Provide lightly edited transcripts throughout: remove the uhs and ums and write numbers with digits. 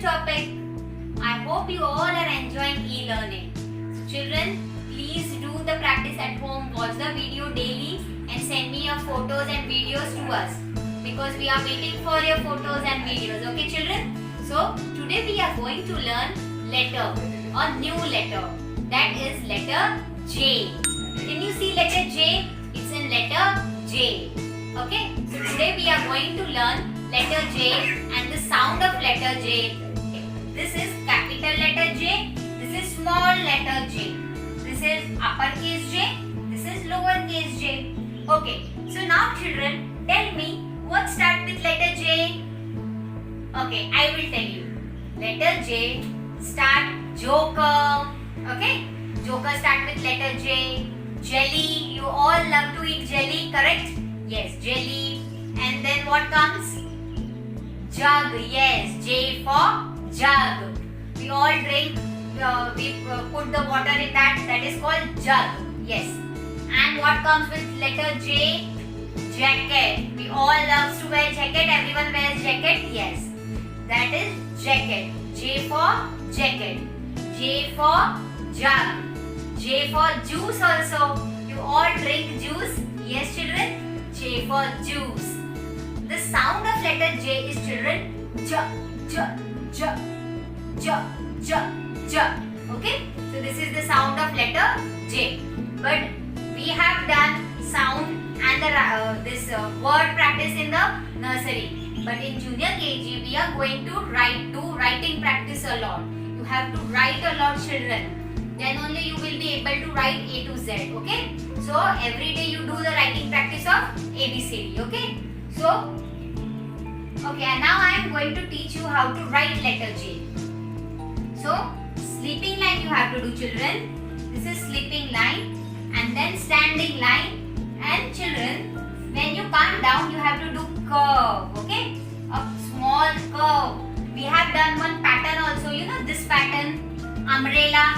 topic. I hope you all are enjoying e-learning. So children, please do the practice at home. Watch the video daily and send me your photos and videos to us, because we are waiting for your photos and videos. Okay children? So today we are going to learn letter or new letter. That is letter J. Can you see letter J? It's in letter J. Okay? So today we are going to learn letter J and the sound of letter J. This is capital letter J. This is small letter J. This is uppercase J. This is lowercase J. Okay. So now children, tell me what starts with letter J? Okay, I will tell you. Letter J start joker. Okay? Joker start with letter J. Jelly. You all love to eat jelly, correct? Yes, jelly. And then what comes? Jug. Yes, J for jug. We all drink, we put the water in that. That is called jug. Yes. And what comes with letter J? Jacket. We all love to wear jacket. Everyone wears jacket. Yes. That is jacket. J for jacket. J for jug. J for juice also. You all drink juice. Yes children. J for juice. The sound of letter J is children J, J, J, J, J, J. Okay. So this is the sound of letter J. But we have done sound and this word practice in the nursery. But in junior KG we are going to do writing practice a lot. You have to write a lot children. Then only you will be able to write A to Z. Okay. So every day you do the writing practice of ABCD. Okay. So, okay, and now I am going to teach you how to write letter J. So, sleeping line you have to do children. This is sleeping line and then standing line. And children, when you come down you have to do curve. Okay, a small curve. We have done one pattern also. You know this pattern, umbrella.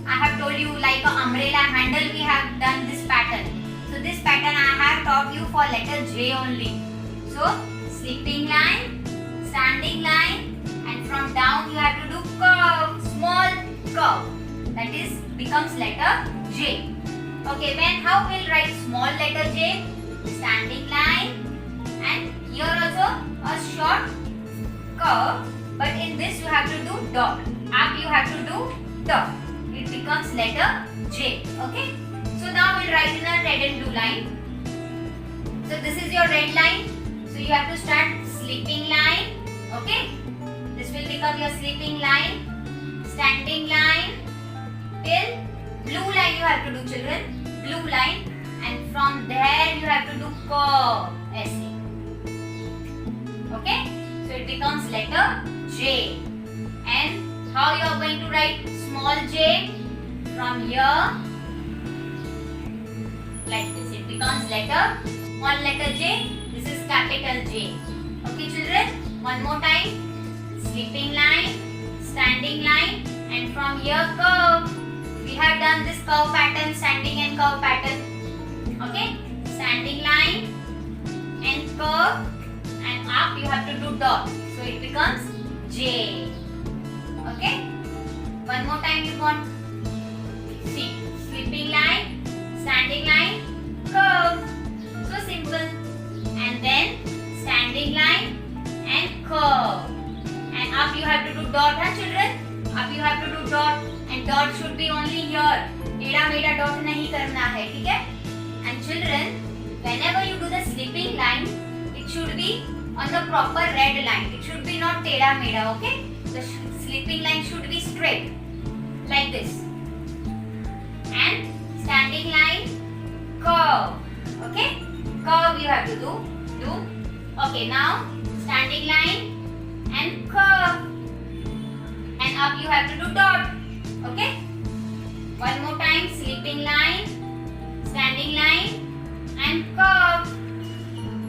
I have told you like an umbrella handle we have done this pattern. So this pattern I have taught you for letter J only. So, sleeping line, standing line, and from down you have to do curve, small curve. That is becomes letter J. Okay, how we'll write small letter J? Standing line, and here also a short curve. But in this you have to do dot. Up you have to do dot. It becomes letter J. Okay. So now we'll write in a red and blue line. So this is your red line. So you have to start sleeping line. Okay. This will become your sleeping line. Standing line. Till blue line you have to do children. Blue line. And from there you have to do curve. SE. Okay. So it becomes letter J. And how you are going to write small j? From here. Like this. It becomes letter small letter J. This is capital J. Okay children, one more time. Sleeping line, standing line, and from here curve. We have done this curve pattern, standing and curve pattern. Okay, standing line and curve, and up you have to do dot. So it becomes J. Okay, one more time you want. See, sleeping line, standing line, curve. So simple. And then standing line and curve. And up you have to do dot, huh children? Up you have to do dot, and dot should be only here. Teda meda dot nahi karna hai, ठीक है? And children, whenever you do the sleeping line, it should be on the proper red line. It should be not teda meda, okay? The sleeping line should be straight, like this. And standing line, curve, okay? Curve you have to do. Okay, now standing line and curve, and up you have to do dot. Okay, one more time. Sleeping line, standing line, and curve,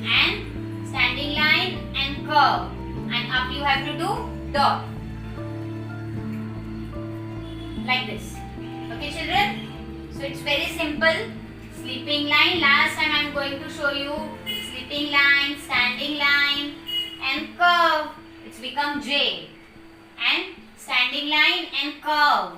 and standing line and curve, and up you have to do dot, like this. Okay children, so it's very simple. Sleeping line, last time I am going to show you line, standing line, and curve. It's become J. standing line and curve,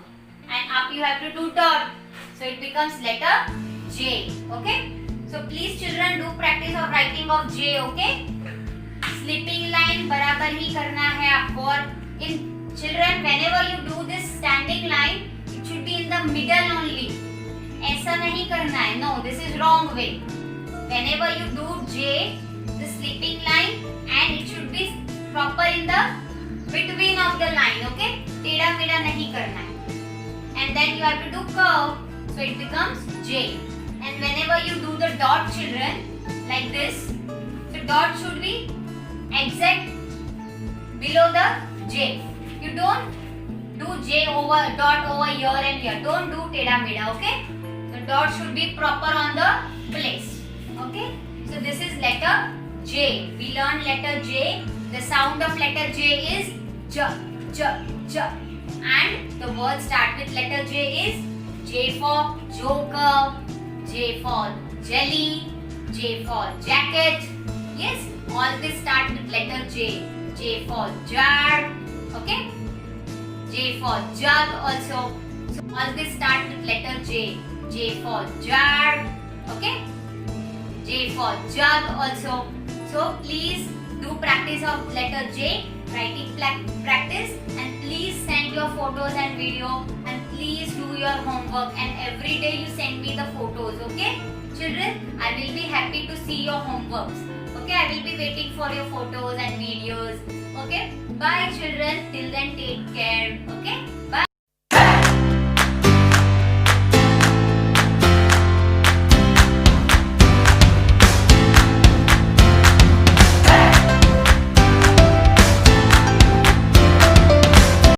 and up you have to do dot, so it becomes letter J. Okay, so please children do practice of writing of J. Okay, slipping line बराबर ही करना है आपको. और in children, whenever you do this standing line, it should be in the middle only. ऐसा नहीं करना है. No, this is wrong way. Whenever you do J, the slipping line, and it should be proper in the between of the line. Okay, टेढ़ा मेढ़ा नहीं करना है. And then you have to do curve, so it becomes J. And whenever you do the dot, children, like this, the dot should be exact below the J. You don't do J over dot over here and here. Don't do टेढ़ा मेढ़ा. Okay, the dot should be proper on the place. Okay, so this is letter J. We learn letter J. The sound of letter J is J, J, J. And the word start with letter J is J for joker, J for jelly, J for jacket. Yes, all this start with letter J. J for jar. Okay, J for jug also. So all this start with letter J. J for jar. Okay, J for jug also. So please do practice of letter J, writing practice, and please send your photos and video, and please do your homework, and every day you send me the photos. Okay children, I will be happy to see your homeworks. Okay, I will be waiting for your photos and videos. Okay, bye children, till then take care. Okay.